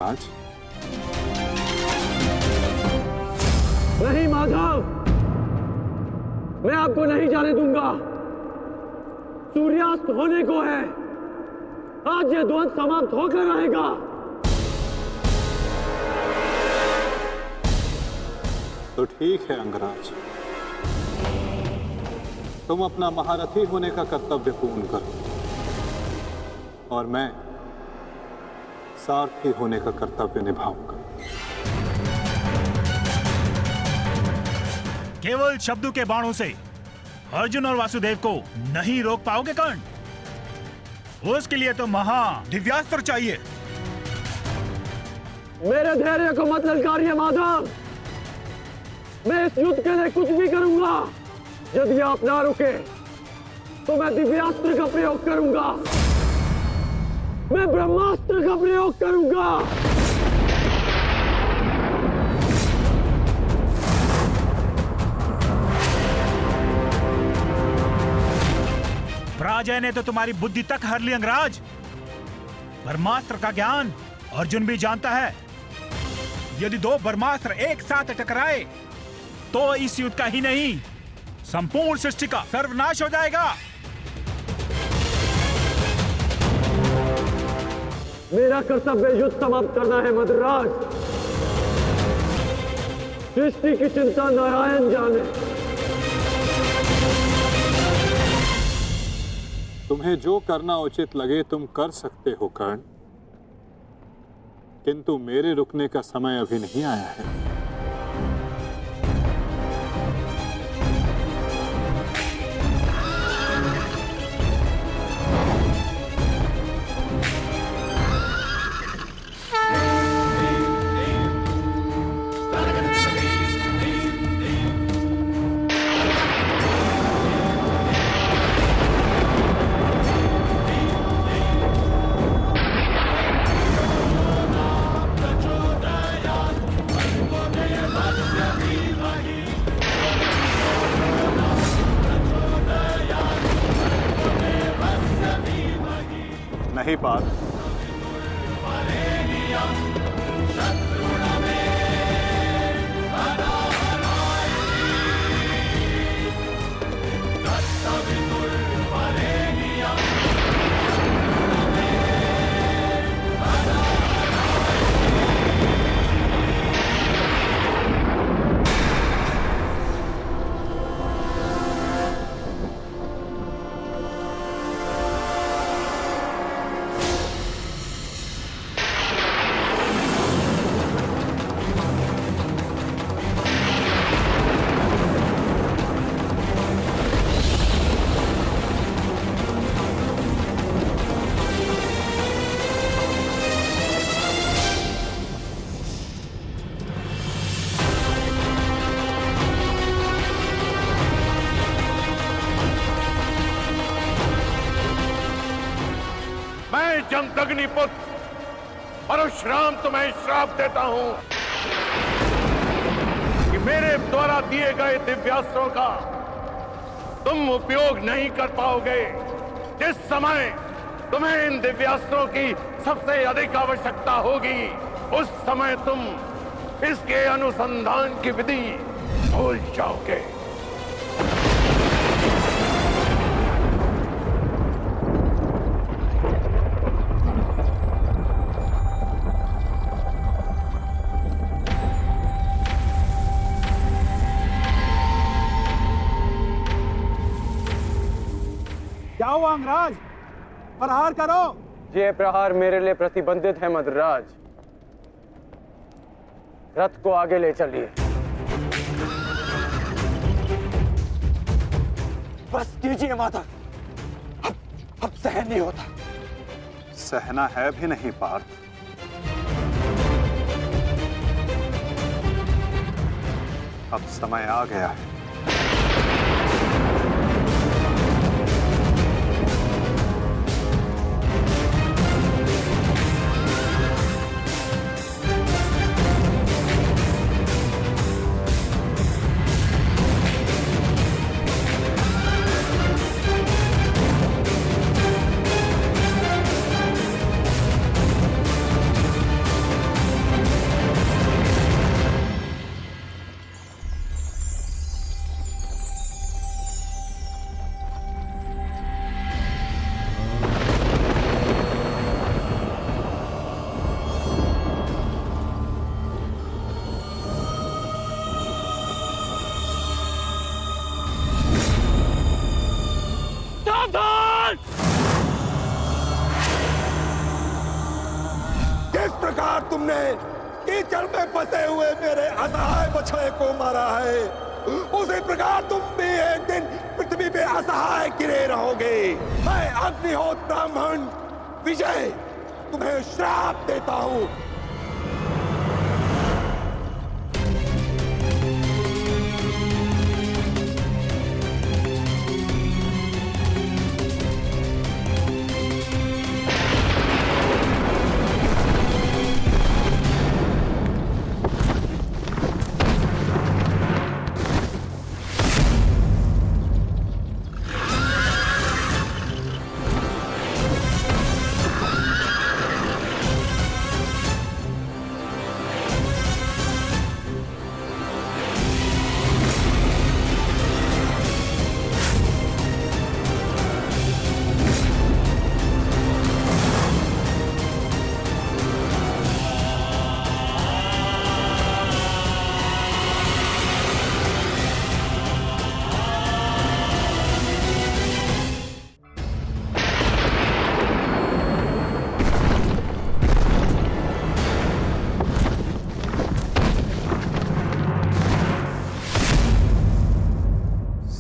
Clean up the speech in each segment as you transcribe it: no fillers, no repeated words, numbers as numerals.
आज नहीं माधव, मैं आपको नहीं जाने दूंगा। सूर्यास्त होने को है। आज ये द्वंद समाप्त होकर रहेगा। तो ठीक है अंगराज, तुम अपना महारथी होने का कर्तव्य पूर्ण करो और मैं सारथी होने का कर्तव्य निभाऊंगा। केवल शब्दों के बाणों से अर्जुन और वासुदेव को नहीं रोक पाओगे कर्ण। उसके लिए तो महा दिव्यास्त्र चाहिए। मेरे धैर्य को मत ललकारिए माधव। मैं इस युद्ध के लिए कुछ भी करूंगा। यदि आप ना रुके तो मैं दिव्यास्त्र का प्रयोग करूंगा। मैं ब्रह्मास्त्र का प्रयोग करूंगा। पराजय ने तो तुम्हारी बुद्धि तक हर ली अंगराज। ब्रह्मास्त्र का ज्ञान अर्जुन भी जानता है। यदि दो ब्रह्मास्त्र एक साथ टकराए तो इस युद्ध का ही नहीं, संपूर्ण सृष्टि का सर्वनाश हो जाएगा। मेरा कर्तव्य युद्ध समाप्त करना है मद्राज। सृष्टि की चिंता नारायण जाने। तुम्हें जो करना उचित लगे तुम कर सकते हो कर्ण, किंतु मेरे रुकने का समय अभी नहीं आया है। नहीं पार्थ, जमदग्निपुत्र परशुराम तुम्हें श्राप देता हूं कि मेरे द्वारा दिए गए दिव्यास्त्रों का तुम उपयोग नहीं कर पाओगे। जिस समय तुम्हें इन दिव्यास्त्रों की सबसे अधिक आवश्यकता होगी, उस समय तुम इसके अनुसंधान की विधि भूल जाओगे। क्या हुआ अंगराज? प्रहार करो। ये प्रहार मेरे लिए प्रतिबंधित है मद्राज। रथ को आगे ले चलिए। बस कीजिए माता, अब सहन नहीं होता। सहना है भी नहीं पार्थ। अब समय आ गया है। प्रकार तुमने कीचड़ में फंसे हुए मेरे असहाय बछड़े को मारा है, उसी प्रकार तुम भी एक दिन पृथ्वी पे असहाय गिरे रहोगे। मैं अग्निहोत्र ब्राह्मण विजय तुम्हें श्राप देता हूं।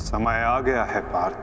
समय आ गया है पार्थ।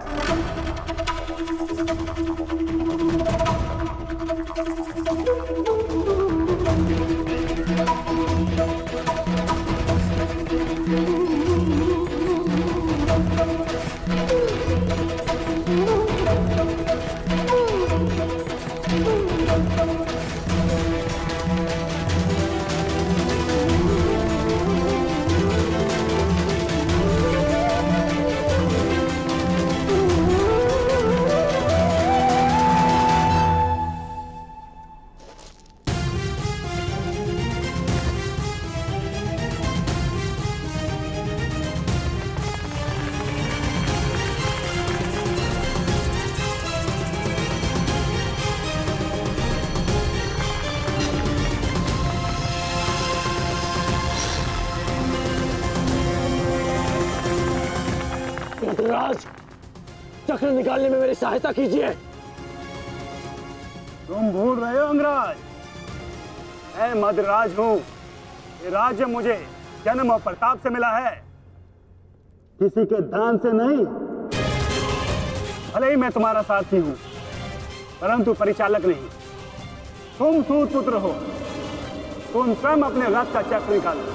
मद्राज, चक्र निकालने में मेरी सहायता कीजिए। तुम भूल रहे हो अंगराज, मैं मद्राज हूं। ये राज्य मुझे जन्म और प्रताप से मिला है, किसी के दान से नहीं। भले ही मैं तुम्हारा सारथी हूं, परंतु परिचालक नहीं। तुम सूत पुत्र हो, तुम स्वयं अपने रथ का चक्र निकालो।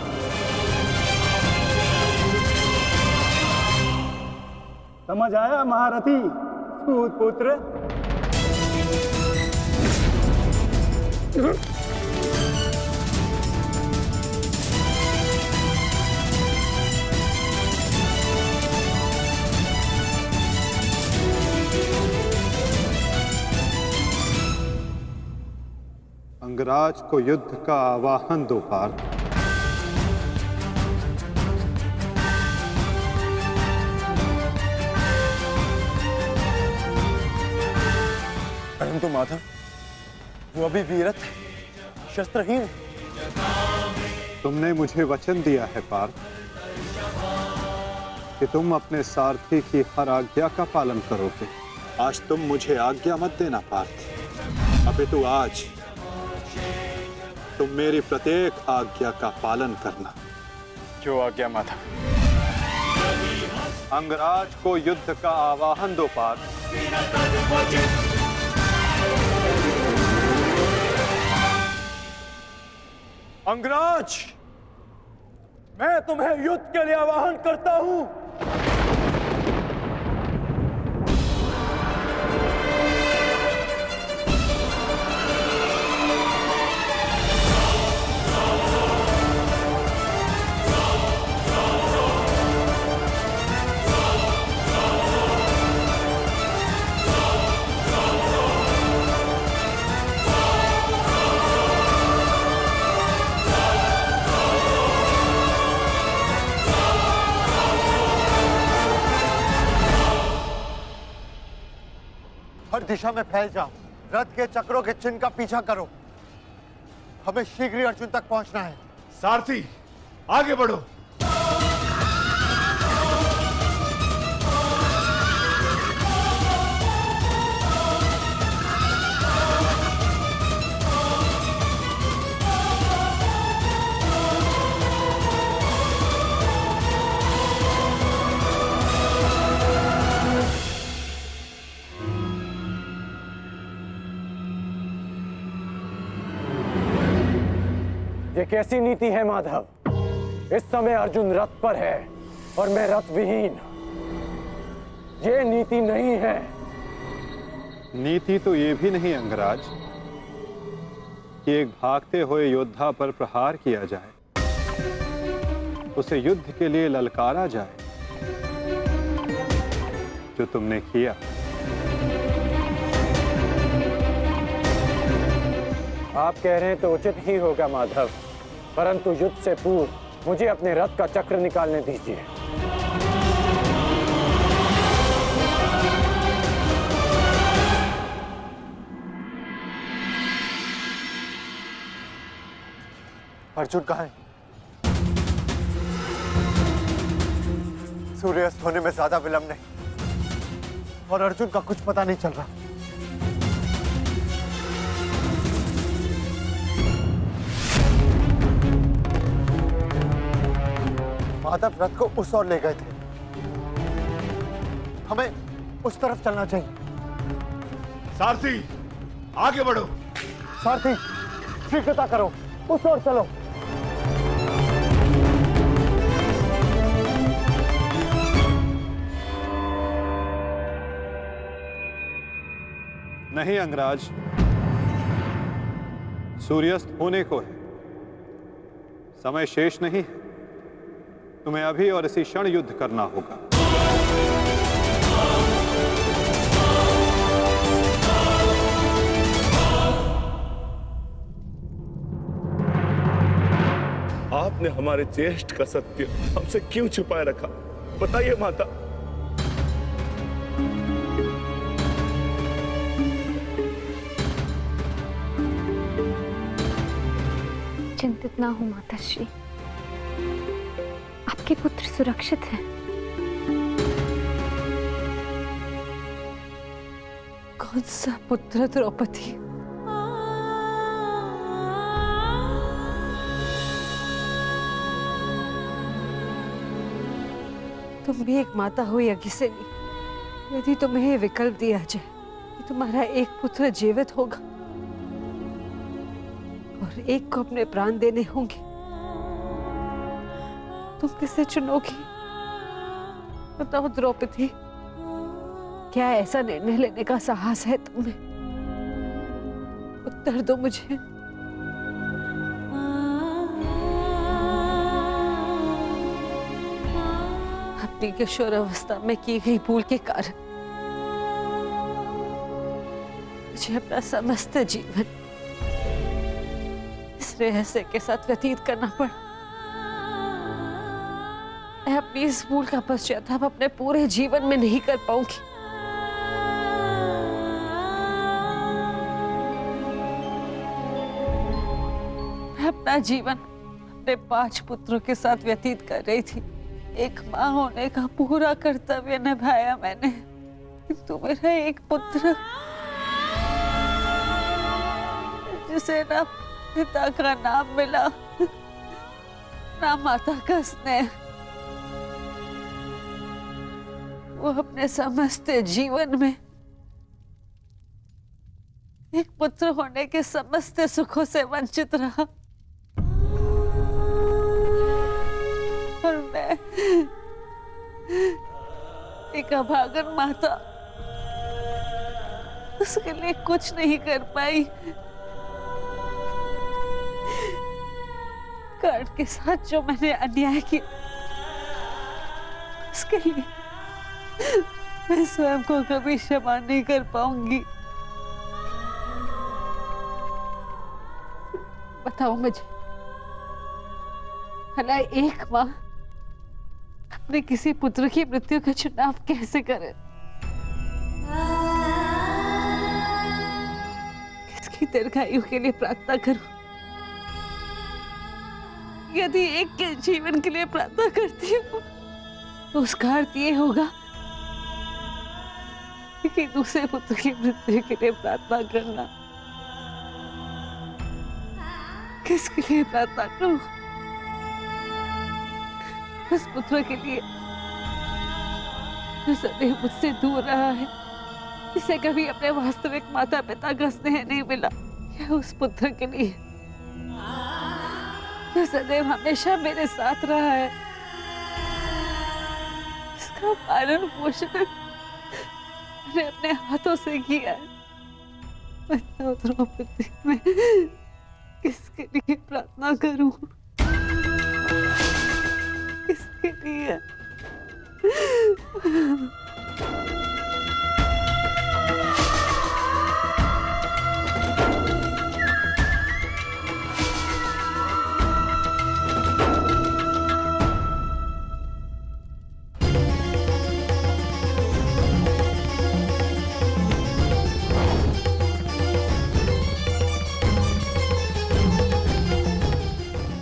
समझ आया महारथी सूत पुत्र? अंगराज को युद्ध का आवाहन दो पार्थ। परंतु माधव, वो अभी वीरत है, शस्त्रहीन है। तुमने मुझे वचन दिया है पार्थ कि तुम अपने सारथी की हर आज्ञा का पालन करोगे। आज तुम मुझे आज्ञा मत देना पार्थ, अपितु आज तुम मेरी प्रत्येक आज्ञा का पालन करना। क्यों आज्ञा माधव? अंगराज को युद्ध का आवाहन दो पार्थ। अंगराज, मैं तुम्हें युद्ध के लिए आवाहन करता हूं। हर दिशा में फैल जाओ, रथ के चक्रों के चिन्ह का पीछा करो। हमें शीघ्र ही अर्जुन तक पहुंचना है। सारथी, आगे बढ़ो। ये कैसी नीति है माधव? इस समय अर्जुन रथ पर है और मैं रथ विहीन। ये नीति नहीं है। नीति तो ये भी नहीं अंगराज कि एक भागते हुए योद्धा पर प्रहार किया जाए, उसे युद्ध के लिए ललकारा जाए, जो तुमने किया। आप कह रहे हैं तो उचित ही होगा माधव, परंतु युद्ध से पूर्व मुझे अपने रथ का चक्र निकालने दीजिए। अर्जुन कहाँ है? सूर्यास्त होने में ज्यादा विलंब नहीं और अर्जुन का कुछ पता नहीं चल रहा। माधव रथ को उस ओर ले गए थे, हमें उस तरफ चलना चाहिए। सारथी, आगे बढ़ो। सारथी, शीघ्रता करो, उस ओर चलो। नहीं अंगराज, सूर्यास्त होने को है, समय शेष नहीं है। तुम्हें अभी और इसी क्षण युद्ध करना होगा। आपने हमारे ज्येष्ठ का सत्य हमसे क्यों छुपाए रखा? बताइए माता। चिंतित ना हो माताश्री, आपके पुत्र सुरक्षित हैं। कौन सा पुत्र द्रौपदी? तुम भी एक माता हो यज्ञसेनी, यदि तुम्हें ये विकल्प दिया जाए कि तुम्हारा एक पुत्र जीवित होगा और एक को अपने प्राण देने होंगे, तुम किसे चुनोगी? बताओ द्रौपदी, क्या ऐसा निर्णय लेने का साहस है तुम्हें? उत्तर दो मुझे। अपनी किशोरावस्था में की गई भूल के कारण मुझे अपना समस्त जीवन इस रहस्य के साथ व्यतीत करना पड़ा। मैं अपनी इस भूल का पश्चाताप अपने पूरे जीवन में नहीं कर पाऊंगी। मैं अपना जीवन अपने 5 पुत्रों के साथ व्यतीत कर रही थी। एक माँ होने का पूरा कर्तव्य निभाया मैंने, किंतु मेरा एक पुत्र जिसे ना पिता का नाम मिला, ना माता का स्नेह, वो अपने समस्त जीवन में एक पुत्र होने के समस्त सुखों से वंचित रहा। और मैं एक अभागन माता उसके लिए कुछ नहीं कर पाई। कर्ण के साथ जो मैंने अन्याय किया, उसके लिए मैं स्वयं को कभी क्षमा नहीं कर पाऊंगी। बताओ मुझे, भला एक माँ अपने किसी पुत्र की मृत्यु का चुनाव कैसे करे? किसकी दीर्घायु के लिए प्रार्थना करूं? यदि एक के जीवन के लिए प्रार्थना करती हूँ तो उसका अर्थ ये होगा कि दूसरे पुत्र की मृत्यु के लिए प्रार्थना करना। किसके लिए प्रार्थना करूं? उस पुत्र के लिए जो सदैव मुझसे दूर रहा है, जिसे कभी अपने वास्तविक माता पिता का स्नेह नहीं मिला, या उस पुत्र के लिए जो सदैव हमेशा मेरे साथ रहा है, इसका पालन पोषण मैंने अपने हाथों से किया है। बताओ द्रौपदी, मैं किसके लिए प्रार्थना करूं? किसके लिए?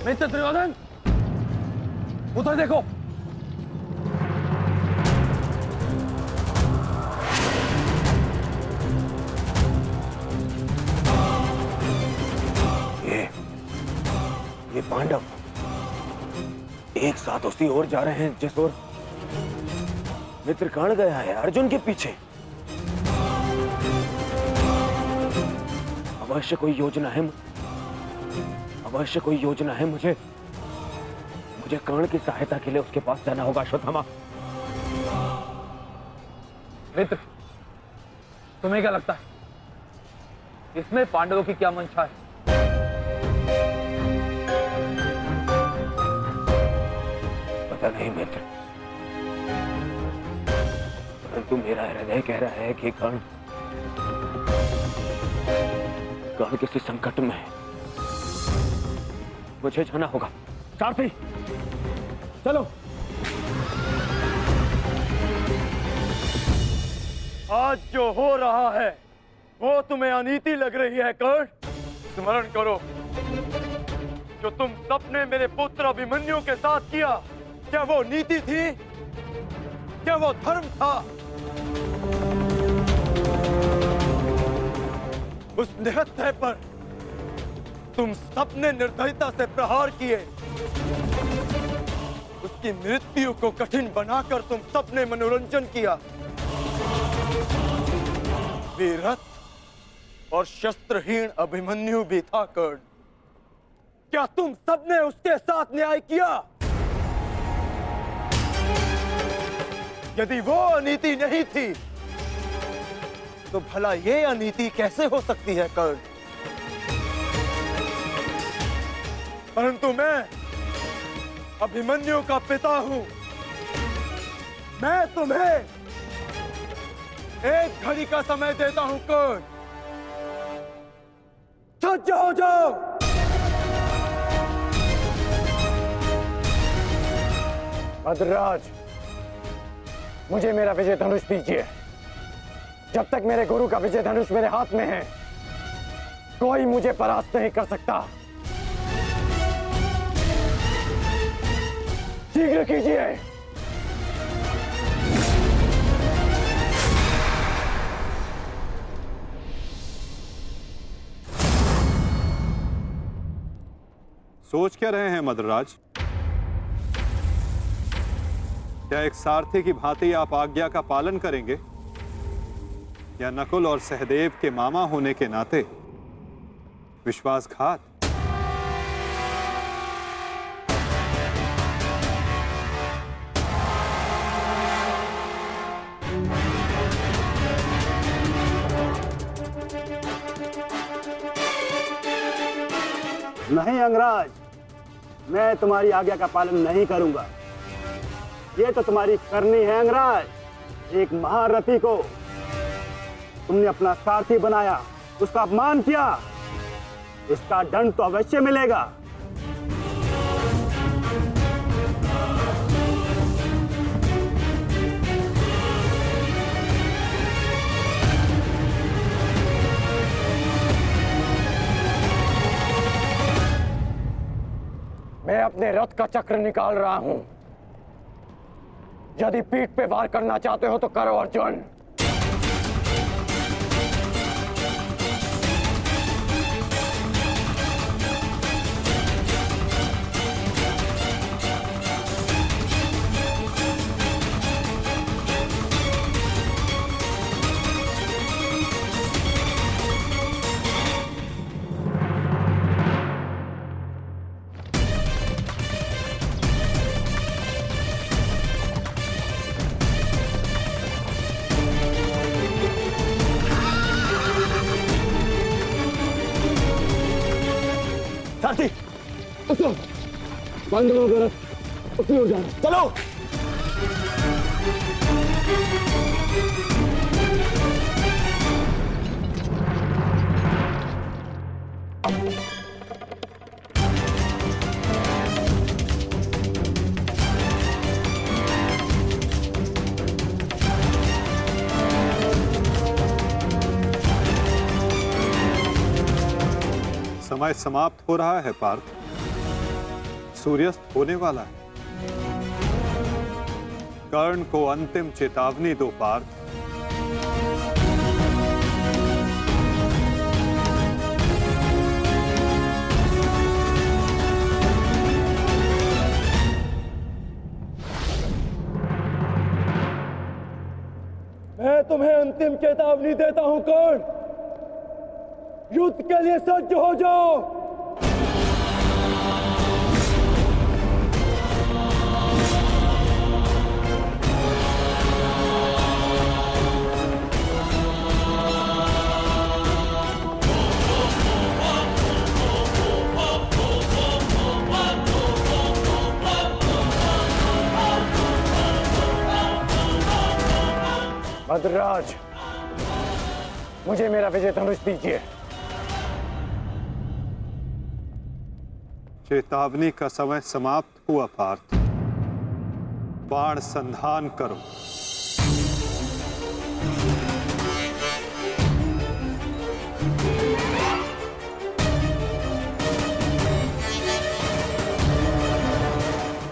मिस्टर दुर्योधन, उधर देखो। ये पांडव एक साथ उसी ओर जा रहे हैं जिस ओर मित्र कर्ण गया है, अर्जुन के पीछे। अवश्य कोई योजना है, अवश्य कोई योजना है। मुझे कर्ण की सहायता के लिए उसके पास जाना होगा। अश्वत्थामा, मित्र, तुम्हें क्या लगता है इसमें पांडवों की क्या मंशा है? पता नहीं मित्र, परंतु मेरा हृदय कह रहा है कि कर्ण किसी संकट में है। मुझे जाना होगा। सारथी, चलो। आज जो हो रहा है वो तुम्हें अनीति लग रही है कर्ण? स्मरण करो, जो तुम सबने मेरे पुत्र अभिमन्यु के साथ किया, क्या वो नीति थी? क्या वो धर्म था? उस निहत्थे पर तुम सबने निर्दयता से प्रहार किए। उसकी मृत्यु को कठिन बनाकर तुम सबने मनोरंजन किया। वीरथ और शस्त्रहीन अभिमन्यु भी था कर्ण। क्या तुम सबने उसके साथ न्याय किया? यदि वो अनीति नहीं थी तो भला ये अनीति कैसे हो सकती है कर्ण? परंतु मैं अभिमन्यु का पिता हूं। मैं तुम्हें एक घड़ी का समय देता हूं कर्ण। सज्ज हो जाओ। भद्रराज, मुझे मेरा विजय धनुष दीजिए। जब तक मेरे गुरु का विजय धनुष मेरे हाथ में है, कोई मुझे परास्त नहीं कर सकता। शीघ्र कीजिए। सोच क्या रहे हैं मद्रराज? क्या एक सारथी की भांति आप आज्ञा का पालन करेंगे, या नकुल और सहदेव के मामा होने के नाते विश्वासघात? नहीं अंगराज, मैं तुम्हारी आज्ञा का पालन नहीं करूंगा। ये तो तुम्हारी करनी है अंगराज। एक महारथी को तुमने अपना सारथी बनाया, उसका अपमान किया, इसका दंड तो अवश्य मिलेगा। मैं अपने रथ का चक्र निकाल रहा हूं। यदि पीठ पे वार करना चाहते हो तो करो अर्जुन। उसको बंद करो जरा, उसकी ओर जाना। चलो। समय समाप्त हो रहा है पार्थ, सूर्यास्त होने वाला है। कर्ण को अंतिम चेतावनी दो पार्थ। मैं तुम्हें अंतिम चेतावनी देता हूं कर्ण, युद्ध के लिए सज्ज हो जाओ। मद्राज, मुझे मेरा विजय धनुष दीजिए। चेतावनी का समय समाप्त हुआ पार्थ, बाण संधान करो।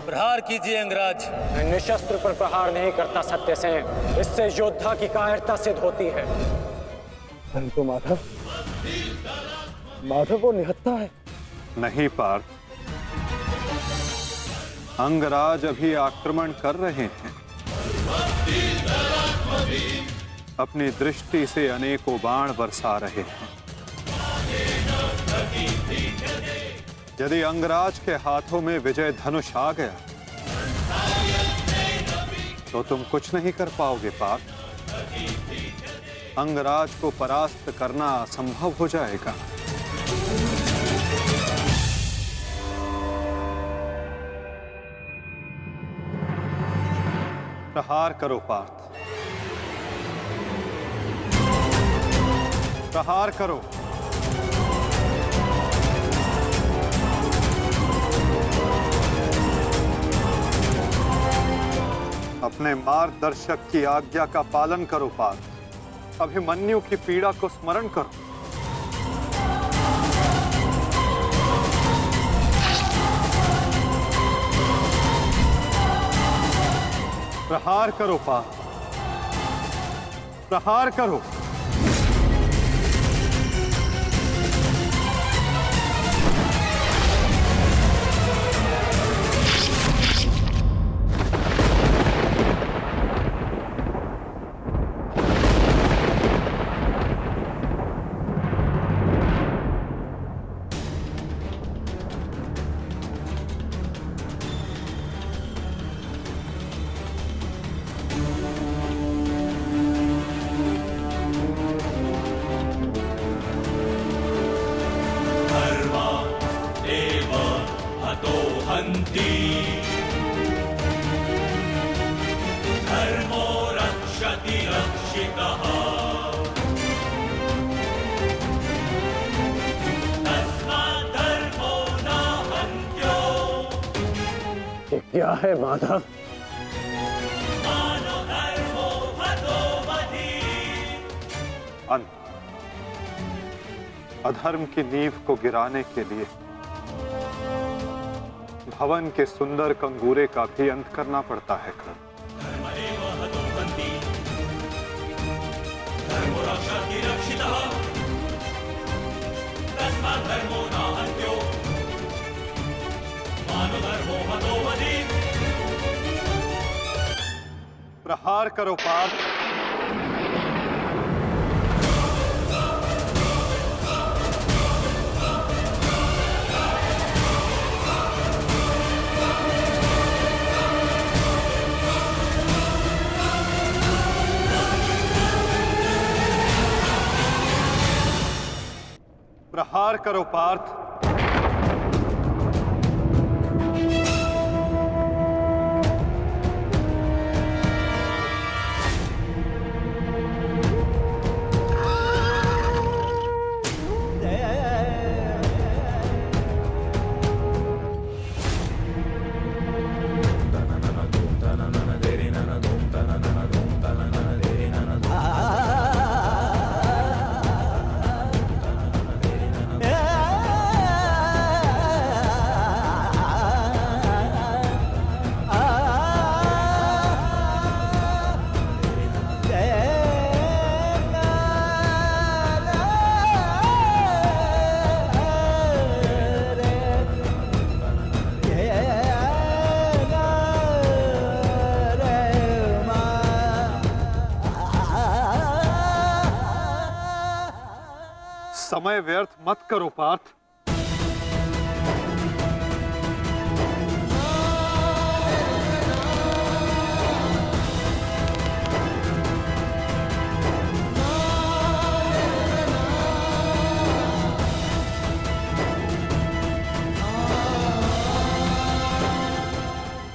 प्रहार कीजिए अंगराज। मैं निशस्त्र पर प्रहार नहीं करता सत्यसेन, इससे योद्धा की कायरता सिद्ध होती है। तो माधव, माधव वो निहत्था है। नहीं पार्थ, अंगराज अभी आक्रमण कर रहे हैं। अपनी दृष्टि से अनेकों बाण बरसा रहे हैं। यदि अंगराज के हाथों में विजय धनुष आ गया तो तुम कुछ नहीं कर पाओगे पार्थ। अंगराज को परास्त करना असंभव हो जाएगा। प्रहार करो पार्थ, प्रहार करो। अपने मार्गदर्शक की आज्ञा का पालन करो पार्थ। अभिमन्यु की पीड़ा को स्मरण करो। प्रहार करो पार्थ, प्रहार करो। ये क्या है माधव? अंत। अधर्म की नींव को गिराने के लिए भवन के सुंदर कंगूरे का भी अंत करना पड़ता है कर्ण। प्रहार करो पार्थ, प्रहार करो पार्थ। समय व्यर्थ मत करो पार्थ।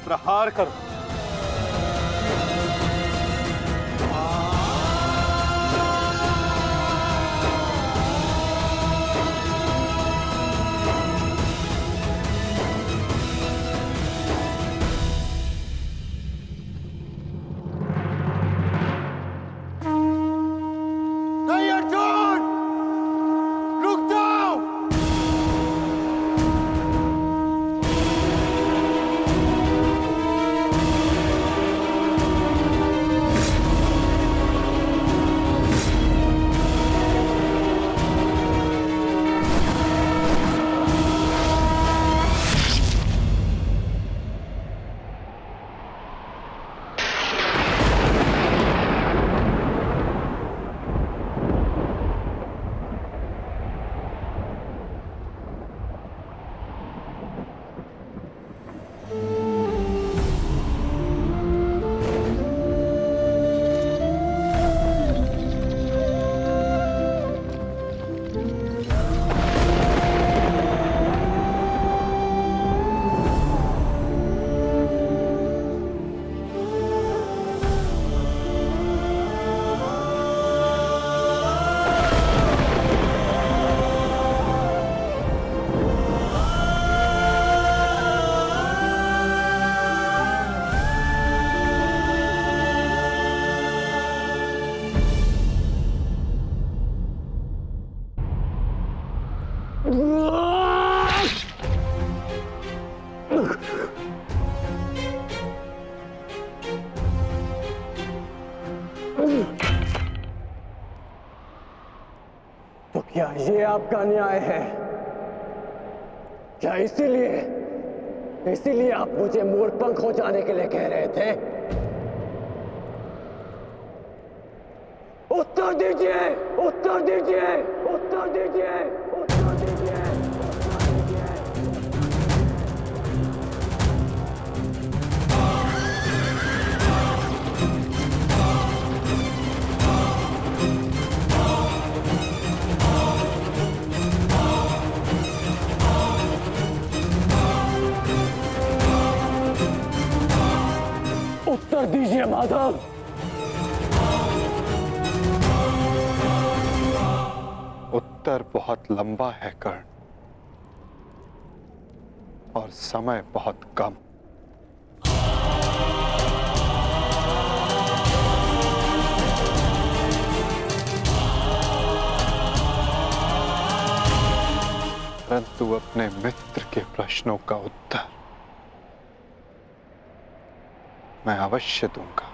प्रहार करो। नहीं अर्जुन, रुक जाओ। तो क्या ये आपका न्याय है? क्या इसीलिए आप मुझे मोरपंख हो जाने के लिए कह रहे थे? उत्तर दीजिए, उत्तर दीजिए, उत्तर दीजिए, उत्तर दीजिए, उत्तर दीजिए। उत्तर दीजिए माधव। उत्तर बहुत लंबा है कर्ण, और समय बहुत कम। परंतु अपने मित्र के प्रश्नों का उत्तर मैं अवश्य दूंगा।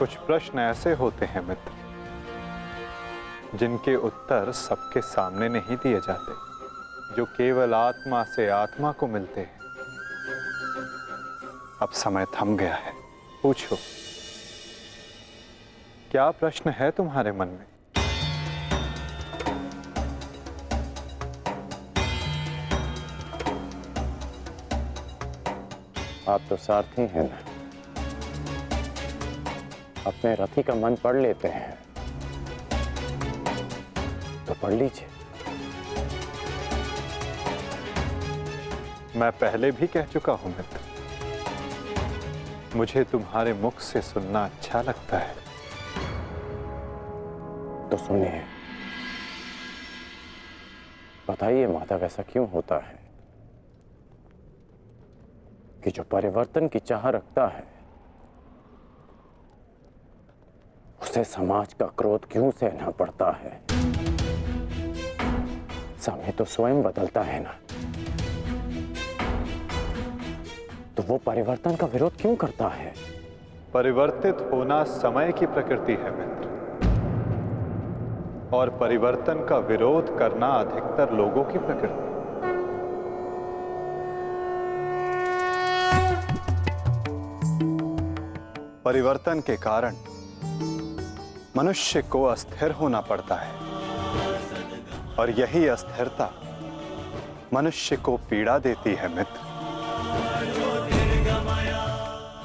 कुछ प्रश्न ऐसे होते हैं मित्र, जिनके उत्तर सबके सामने नहीं दिए जाते, जो केवल आत्मा से आत्मा को मिलते हैं। अब समय थम गया है, पूछो, क्या प्रश्न है तुम्हारे मन में? आप तो सारथी हैं ना, अपने रथी का मन पढ़ लेते हैं, तो पढ़ लीजिए। मैं पहले भी कह चुका हूं मित्र, मुझे तुम्हारे मुख से सुनना अच्छा लगता है। तो सुनिए, बताइए माधव, ऐसा क्यों होता है कि जो परिवर्तन की चाह रखता है उसे समाज का क्रोध क्यों सहना पड़ता है? समय तो स्वयं बदलता है ना, तो वो परिवर्तन का विरोध क्यों करता है? परिवर्तित होना समय की प्रकृति है मित्र, और परिवर्तन का विरोध करना अधिकतर लोगों की प्रकृति। परिवर्तन के कारण मनुष्य को अस्थिर होना पड़ता है, और यही अस्थिरता मनुष्य को पीड़ा देती है मित्र।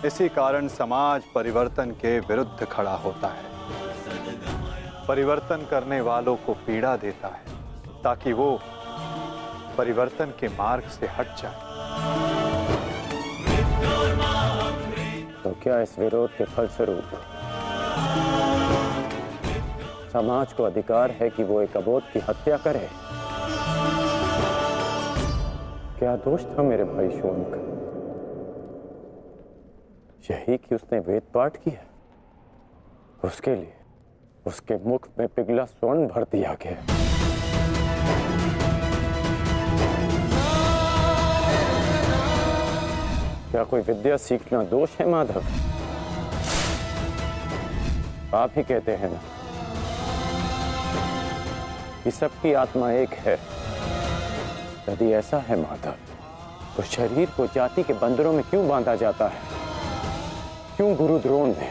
इसी कारण समाज परिवर्तन के विरुद्ध खड़ा होता है, परिवर्तन करने वालों को पीड़ा देता है, ताकि वो परिवर्तन के मार्ग से हट जाए। तो क्या इस विरोध के फलस्वरूप समाज को अधिकार है कि वो एक अबोध की हत्या करे? क्या दोष था मेरे भाई शौनक? यही कि उसने वेद पाठ किया, उसके लिए उसके मुख में पिघला स्वर्ण भर दिया गया। क्या कोई विद्या सीखना दोष है माधव? आप ही कहते हैं ना कि सबकी आत्मा एक है। यदि ऐसा है माधव, तो शरीर को जाति के बंधनों में क्यों बांधा जाता है? क्यों गुरु द्रोण ने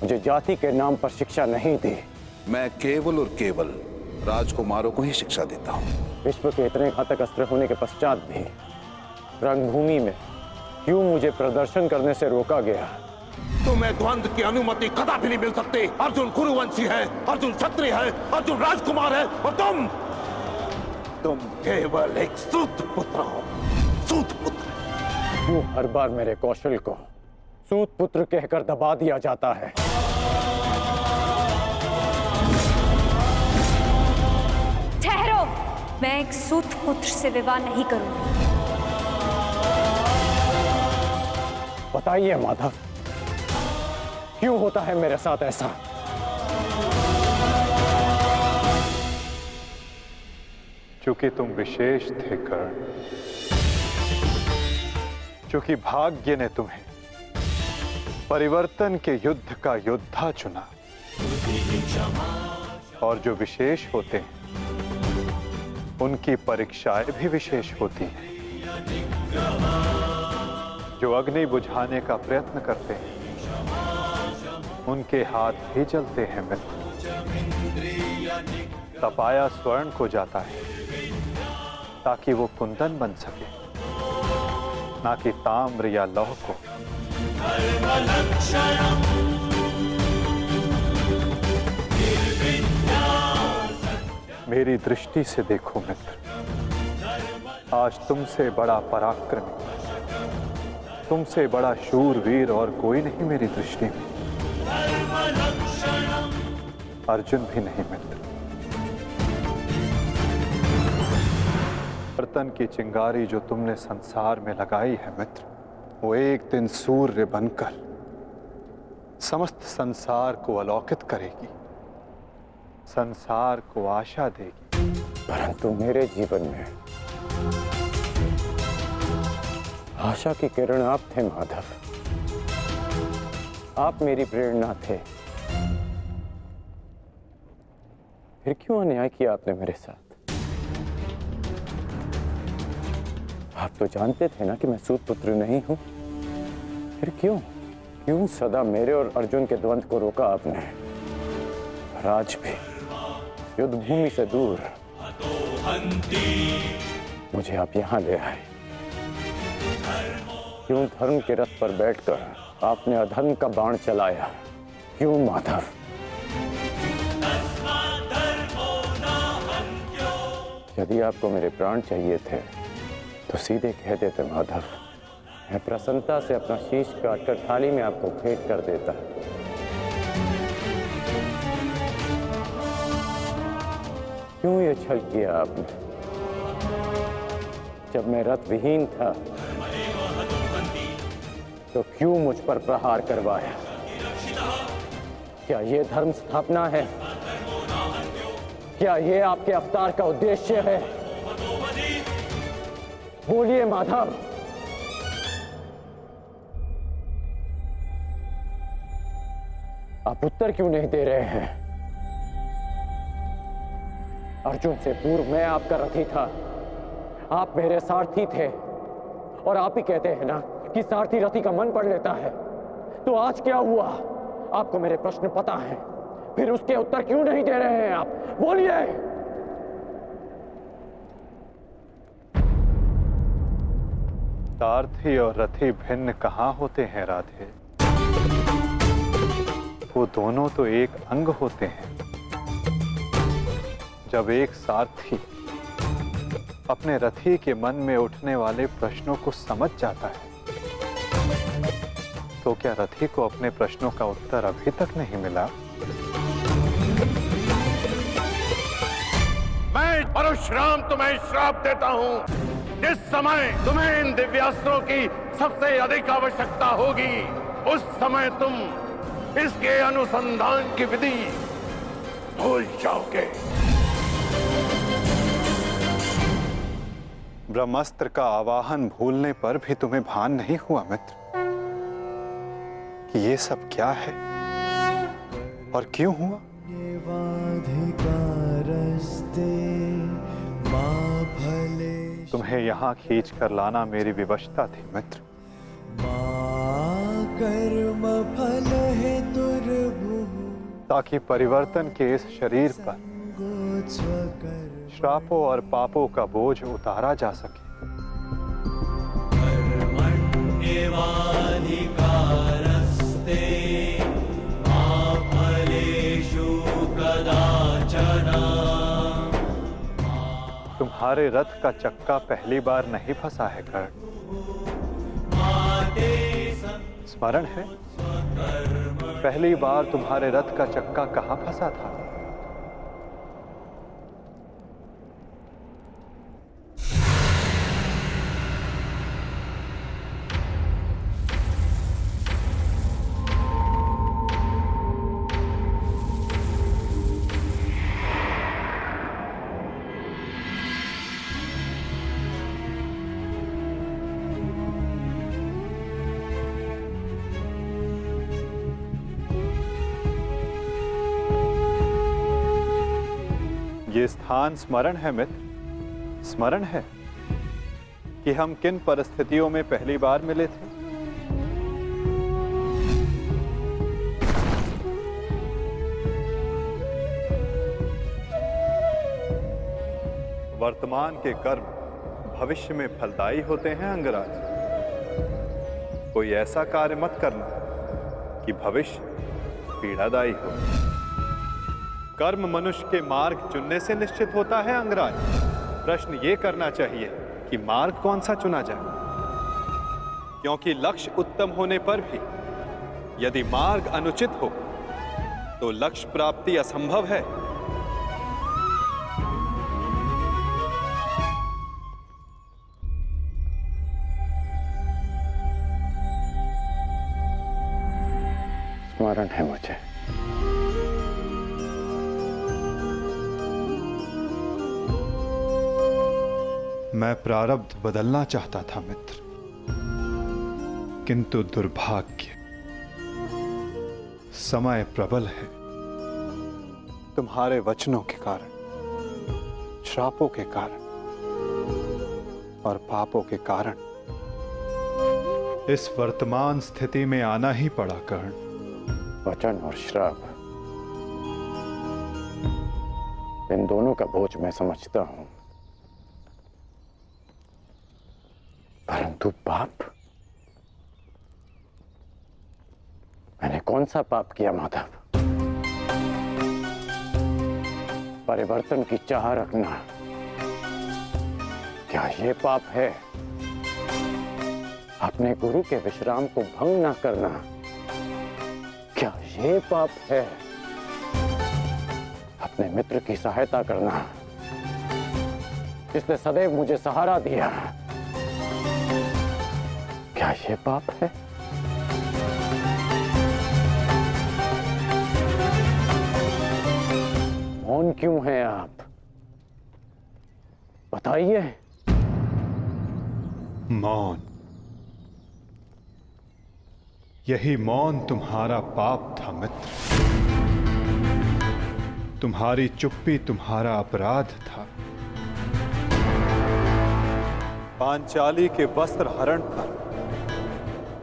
मुझे जाति के नाम पर शिक्षा नहीं दी? मैं केवल और केवल राजकुमारों को ही शिक्षा देता हूँ। विश्व के इतने घातक अस्त्र होने के पश्चात भी रंगभूमि में क्यों मुझे प्रदर्शन करने से रोका गया? तुम्हें द्वंद्व की अनुमति कदापि नहीं मिल सकती। अर्जुन कुरुवंशी है, अर्जुन क्षत्रिय है, अर्जुन राजकुमार है, और तुम केवल एक सूत पुत्र हो। सूत पुत्र। क्यों हर बार मेरे कौशल को सूत पुत्र कहकर दबा दिया जाता है? ठहरो, मैं एक सूत पुत्र से विवाह नहीं करूंगी। बताइए माधव, क्यों होता है मेरे साथ ऐसा? चूंकि तुम विशेष थे कर्ण, चूंकि भाग्य ने तुम्हें परिवर्तन के युद्ध का योद्धा चुना, और जो विशेष होते हैं उनकी परीक्षाएं भी विशेष होती हैं। जो अग्नि बुझाने का प्रयत्न करते हैं उनके हाथ भी जलते हैं मित्र। तपाया स्वर्ण को जाता है ताकि वो कुंदन बन सके, ना कि ताम्र या लौह को। मेरी दृष्टि से देखो मित्र, आज तुमसे बड़ा पराक्रमी, तुमसे बड़ा शूरवीर और कोई नहीं मेरी दृष्टि में। अर्जुन भी नहीं मित्र। परिवर्तन की चिंगारी जो तुमने संसार में लगाई है मित्र, वो एक दिन सूर्य बनकर समस्त संसार को अलौकित करेगी, संसार को आशा देगी। परंतु मेरे जीवन में आशा की किरण आप थे माधव। आप मेरी प्रेरणा थे, फिर क्यों अन्याय किया आपने मेरे साथ? आप तो जानते थे ना कि मैं सूत पुत्र नहीं हूं, फिर क्यों सदा मेरे और अर्जुन के द्वंद्व को रोका आपने? और आज भी युद्ध भूमि से दूर मुझे आप यहां ले आए। क्यों धर्म के रथ पर बैठकर आपने अधर्म का बाण चलाया? क्यों माधव? यदि आपको मेरे प्राण चाहिए थे तो सीधे कह देते माधव, मैं प्रसन्नता से अपना शीश काटकर थाली में आपको भेंट कर देता। क्यों ये छल किया आपने? जब मैं रथ विहीन था तो क्यों मुझ पर प्रहार करवाया? क्या ये धर्म स्थापना है? क्या ये आपके अवतार का उद्देश्य है? बोलिए माधव। आप उत्तर क्यों नहीं दे रहे हैं? अर्जुन से पूर्व मैं आपका रथी था, आप मेरे सारथी थे, और आप ही कहते हैं ना कि सारथी रथी का मन पढ़ लेता है। तो आज क्या हुआ? आपको मेरे प्रश्न पता है, फिर उसके उत्तर क्यों नहीं दे रहे हैं आप? बोलिए। सारथी और रथी भिन्न कहाँ होते हैं राधे? वो दोनों तो एक अंग होते हैं। जब एक सारथी अपने रथी के मन में उठने वाले प्रश्नों को समझ जाता है, तो क्या रथी को अपने प्रश्नों का उत्तर अभी तक नहीं मिला? मैं परशुराम तुम्हें श्राप देता हूं। जिस समय तुम्हें इन दिव्यास्त्रों की सबसे अधिक आवश्यकता होगी, उस समय तुम इसके अनुसंधान की विधि भूल जाओगे। ब्रह्मास्त्र का आवाहन भूलने पर भी तुम्हें भान नहीं हुआ मित्र कि ये सब क्या है और क्यों हुआ? तुम्हें यहाँ खींच कर लाना मेरी विवशता थी मित्र। ताकि परिवर्तन के इस शरीर पर श्रापों और पापों का बोझ उतारा जा सके। तुम्हारे रथ का चक्का पहली बार नहीं फंसा है कर्ण। स्मरण है पहली बार तुम्हारे रथ का चक्का कहाँ फंसा था? ये स्थान स्मरण है मित्र? स्मरण है कि हम किन परिस्थितियों में पहली बार मिले थे? वर्तमान के कर्म भविष्य में फलदायी होते हैं अंगराज। कोई ऐसा कार्य मत करना कि भविष्य पीड़ादायी हो। कर्म मनुष्य के मार्ग चुनने से निश्चित होता है अंगराज। प्रश्न ये करना चाहिए कि मार्ग कौन सा चुना जाए, क्योंकि लक्ष्य उत्तम होने पर भी यदि मार्ग अनुचित हो तो लक्ष्य प्राप्ति असंभव है। स्मरण है मुझे। मैं प्रारब्ध बदलना चाहता था मित्र, किंतु दुर्भाग्य समय प्रबल है। तुम्हारे वचनों के कारण, श्रापों के कारण और पापों के कारण इस वर्तमान स्थिति में आना ही पड़ा कर्ण। वचन और श्राप, इन दोनों का बोझ मैं समझता हूं, परंतु पाप, मैंने कौन सा पाप किया माधव? परिवर्तन की चाह रखना, क्या ये पाप है? अपने गुरु के विश्राम को भंग न करना, क्या ये पाप है? अपने मित्र की सहायता करना, जिसने सदैव मुझे सहारा दिया, क्या ये पाप है? मौन क्यों हैं आप? बताइए। मौन, यही मौन तुम्हारा पाप था मित्र। तुम्हारी चुप्पी तुम्हारा अपराध था। पांचाली के वस्त्र हरण पर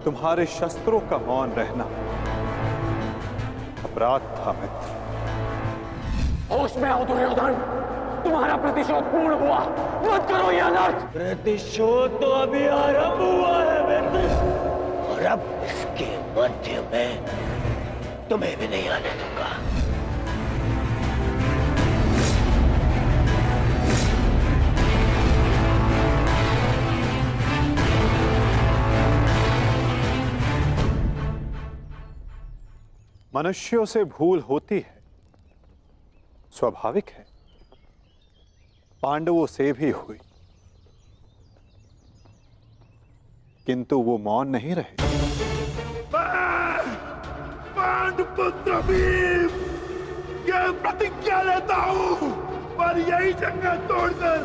तुम्हारे शस्त्रों का मौन रहना अपराध था मित्र। होश में आओ दुर्योधन, तुम्हारा प्रतिशोध पूर्ण हुआ, मत करो यह अनर्थ। प्रतिशोध तो अभी आरंभ हुआ है मित्र, और अब इसके मध्य में तुम्हें भी नहीं आने दूंगा। मनुष्यों से भूल होती है, स्वाभाविक है। पांडवों से भी हुई, किंतु वो मौन नहीं रहे। पांडुपुत्र भीम, यह प्रतिज्ञा लेता हूं, पर यही जंगल तोड़कर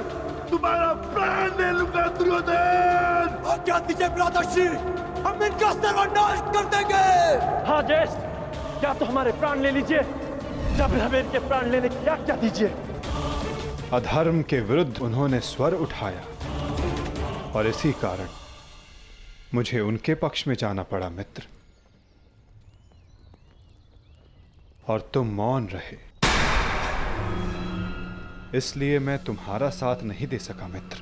तुम्हारा प्राण ले लूंगा दुर्योधन। आज्ञा दीजिए भ्राताश्री, हम इनका सर्वनाश कर देंगे। हाँ ज्येष्ठ, क्या तो हमारे प्राण ले लीजिए, जब हमें इनके प्राण लेने की आज्ञा दीजिए। अधर्म के विरुद्ध उन्होंने स्वर उठाया और इसी कारण मुझे उनके पक्ष में जाना पड़ा मित्र, और तुम मौन रहे, इसलिए मैं तुम्हारा साथ नहीं दे सका मित्र।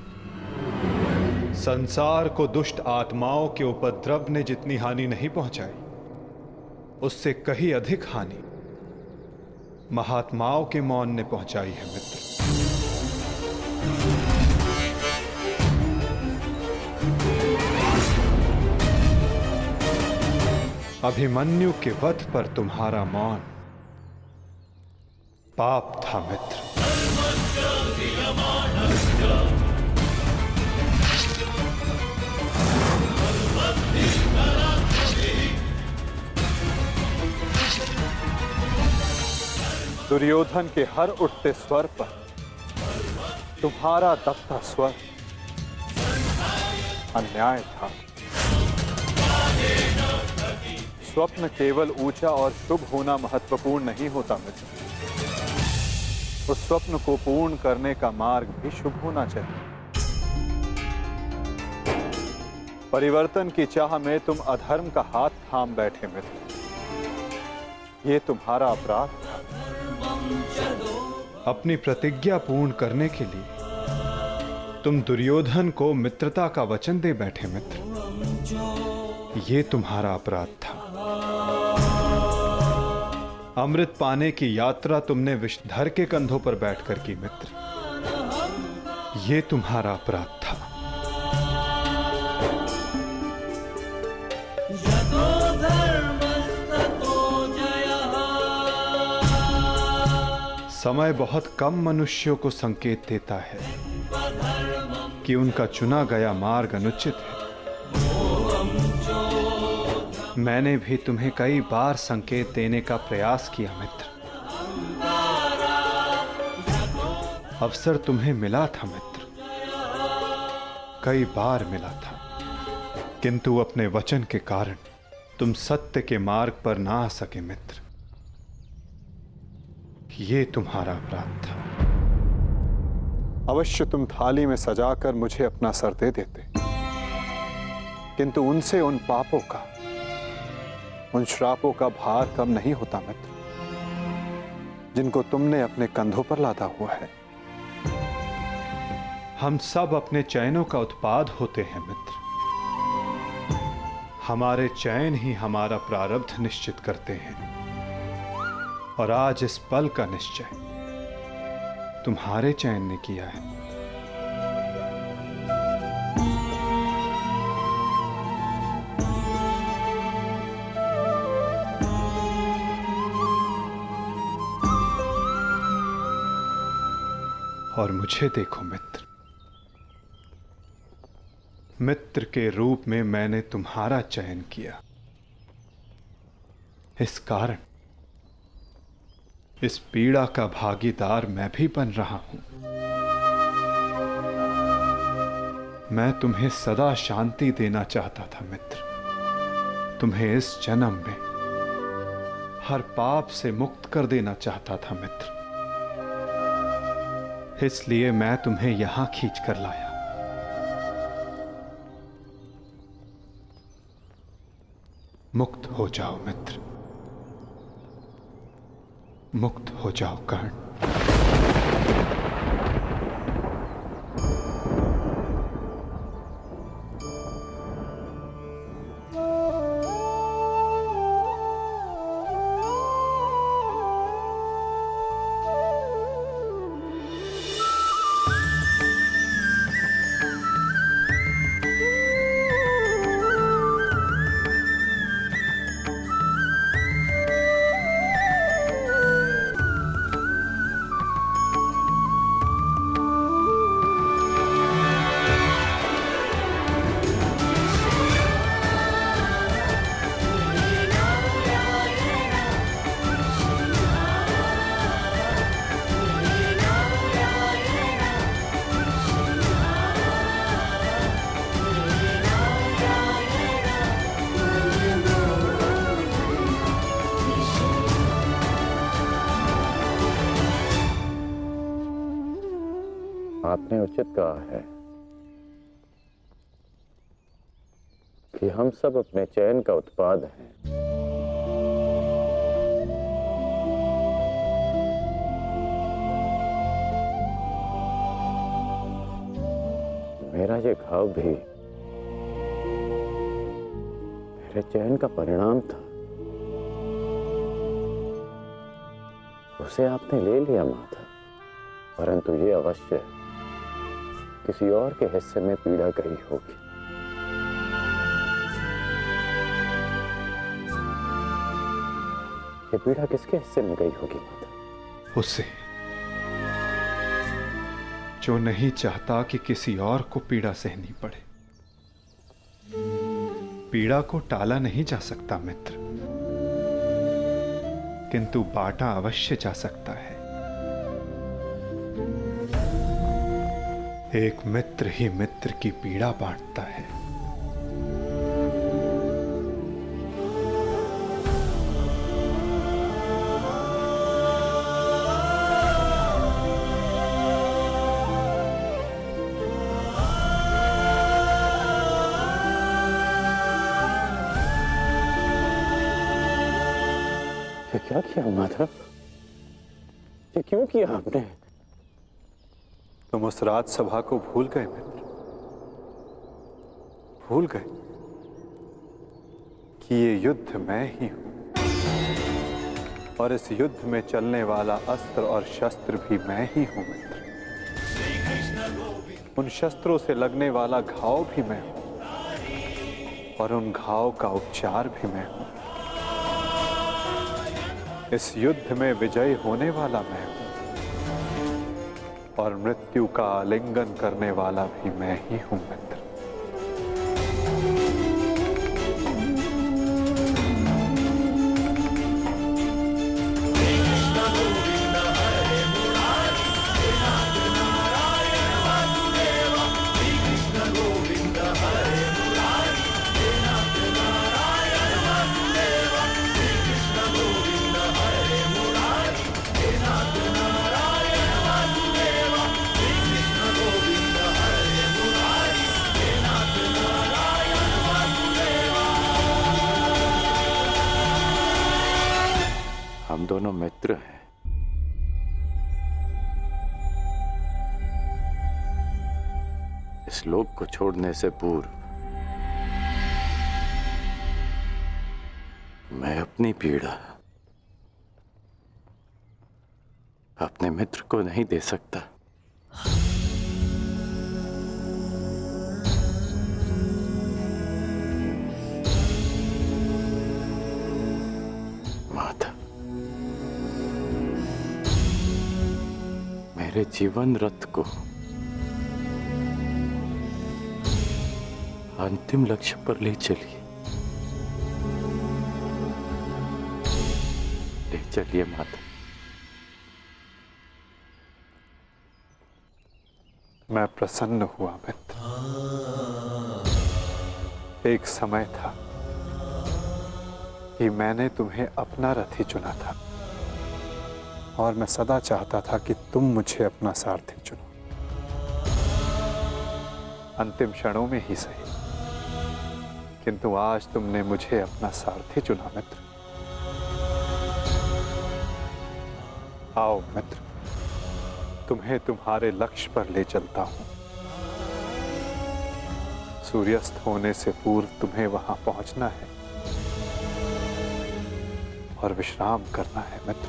संसार को दुष्ट आत्माओं के उपद्रव ने जितनी हानि नहीं पहुंचाई, उससे कहीं अधिक हानि महात्माओं के मौन ने पहुंचाई है मित्र। अभिमन्यु के वध पर तुम्हारा मौन पाप था मित्र। दुर्योधन के हर उठते स्वर पर तुम्हारा दबता स्वर अन्याय था। स्वप्न केवल ऊंचा और शुभ होना महत्वपूर्ण नहीं होता मित्र, उस स्वप्न को पूर्ण करने का मार्ग भी शुभ होना चाहिए। परिवर्तन की चाह में तुम अधर्म का हाथ थाम बैठे मित्र, ये तुम्हारा अपराध था। अपनी प्रतिज्ञा पूर्ण करने के लिए तुम दुर्योधन को मित्रता का वचन दे बैठे मित्र, ये तुम्हारा अपराध था। अमृत पाने की यात्रा तुमने विषधर के कंधों पर बैठकर की मित्र, ये तुम्हारा अपराध था। समय बहुत कम मनुष्यों को संकेत देता है कि उनका चुना गया मार्ग अनुचित है। मैंने भी तुम्हें कई बार संकेत देने का प्रयास किया मित्र, अवसर तुम्हें मिला था मित्र, कई बार मिला था, किंतु अपने वचन के कारण तुम सत्य के मार्ग पर ना आ सके मित्र, ये तुम्हारा अपराध था। अवश्य तुम थाली में सजाकर मुझे अपना सर दे देते, किंतु उनसे उन पापों का, उन श्रापों का भार कम नहीं होता मित्र, जिनको तुमने अपने कंधों पर लादा हुआ है। हम सब अपने चैनों का उत्पाद होते हैं मित्र। हमारे चैन ही हमारा प्रारब्ध निश्चित करते हैं, और आज इस पल का निश्चय तुम्हारे चैन ने किया है। और मुझे देखो मित्र, मित्र के रूप में मैंने तुम्हारा चयन किया। इस कारण इस पीड़ा का भागीदार मैं भी बन रहा हूं। मैं तुम्हें सदा शांति देना चाहता था मित्र, तुम्हें इस जन्म में हर पाप से मुक्त कर देना चाहता था मित्र। इसलिए मैं तुम्हें यहां खींच कर लाया। मुक्त हो जाओ मित्र, मुक्त हो जाओ कर्ण। आपने उचित कहा है कि हम सब अपने चयन का उत्पाद हैं। मेरा ये घाव भी मेरे चयन का परिणाम था। उसे आपने ले लिया माता, परंतु ये अवश्य किसी और के हिस्से में पीड़ा गई होगी। ये पीड़ा किसके हिस्से में गई होगी माता? उसे, जो नहीं चाहता कि किसी और को पीड़ा सहनी पड़े। पीड़ा को टाला नहीं जा सकता मित्र, किंतु बांटा अवश्य जा सकता है। एक मित्र ही मित्र की पीड़ा बांटता है। ये क्या किया माधव? ये क्यों किया आपने? तुम उस राजसभा को भूल गए मित्र, भूल गए कि ये युद्ध मैं ही हूं, और इस युद्ध में चलने वाला अस्त्र और शस्त्र भी मैं ही हूं मित्र। उन शस्त्रों से लगने वाला घाव भी मैं हूं, और उन घाव का उपचार भी मैं हूं। इस युद्ध में विजयी होने वाला मैं हूं, और मृत्यु का आलिंगन करने वाला भी मैं ही हूं मित्र। दोनों मित्र हैं। इस लोक को छोड़ने से पूर्व मैं अपनी पीड़ा अपने मित्र को नहीं दे सकता। माधव, मेरे जीवन रथ को अंतिम लक्ष्य पर ले चलिए। ले चलिए माता। मैं प्रसन्न हुआ मित्र। एक समय था कि मैंने तुम्हें अपना रथी चुना था और मैं सदा चाहता था कि तुम मुझे अपना सारथी चुनो। अंतिम क्षणों में ही सही, किंतु आज तुमने मुझे अपना सारथी चुना मित्र। आओ मित्र, तुम्हें तुम्हारे लक्ष्य पर ले चलता हूं। सूर्यास्त होने से पूर्व तुम्हें वहां पहुंचना है और विश्राम करना है मित्र।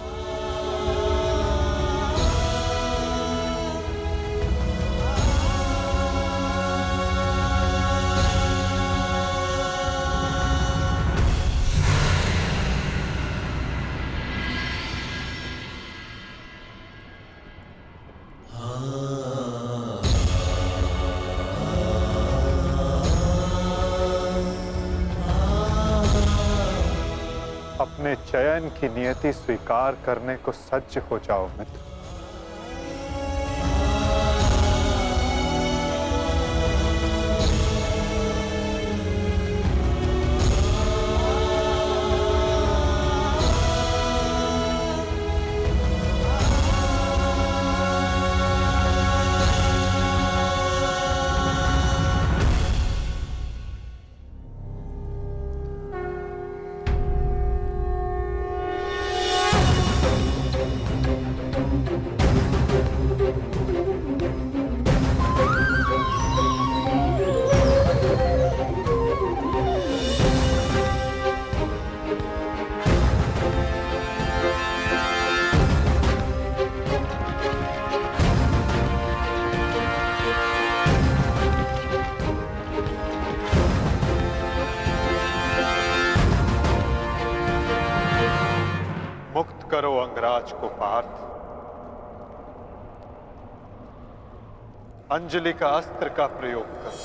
अपने चयन की नियति स्वीकार करने को सज्ज हो जाओ मित्र। मुक्त करो अंगराज को पार्थ। अंजलि का अस्त्र का प्रयोग करो।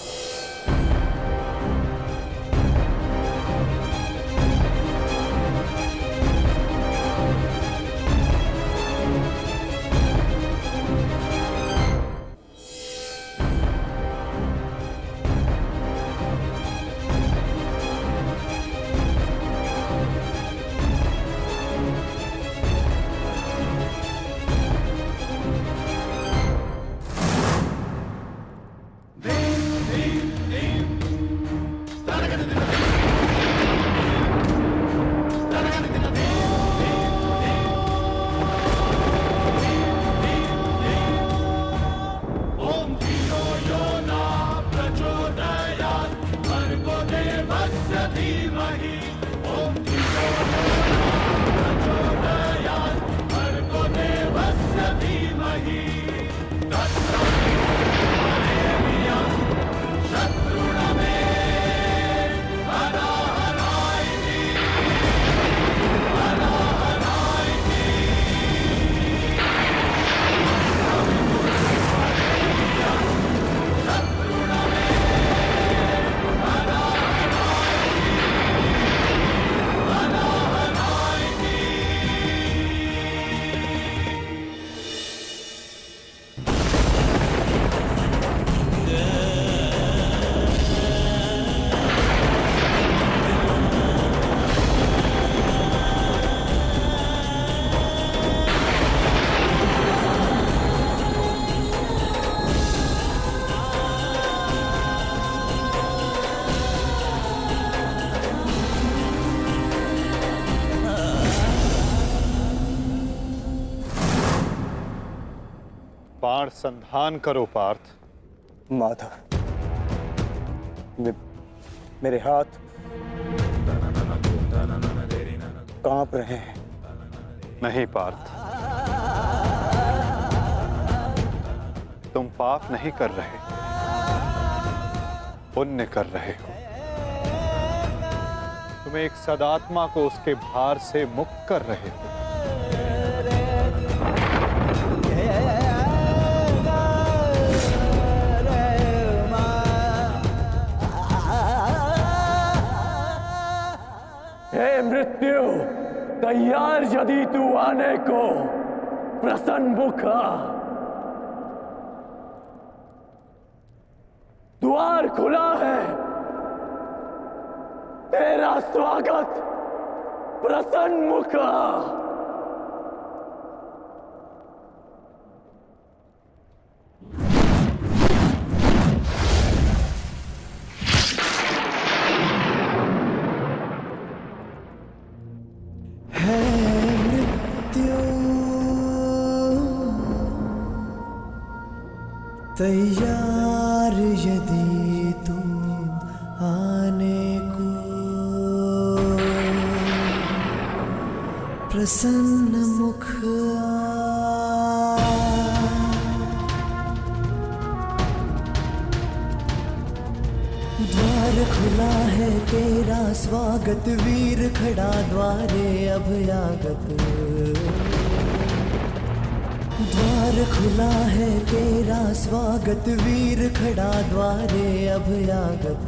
बाण संधान करो पार्थ। माधव, मेरे हाथ कांप रहे हैं। नहीं पार्थ, तुम पाप नहीं कर रहे, पुण्य कर रहे हो। तुम एक सदात्मा को उसके भार से मुक्त कर रहे हो। हे मृत्यु, तैयार यदि तू आने को, प्रसन्न मुखा। द्वार खुला है, तेरा स्वागत प्रसन्न मुखा। तैयार यदि तुम आने को, प्रसन्न मुख द्वार खुला है, तेरा स्वागत वीर खड़ा द्वारे अभयागत। द्वार खुला है, तेरा स्वागत वीर खड़ा द्वारे अभयागत।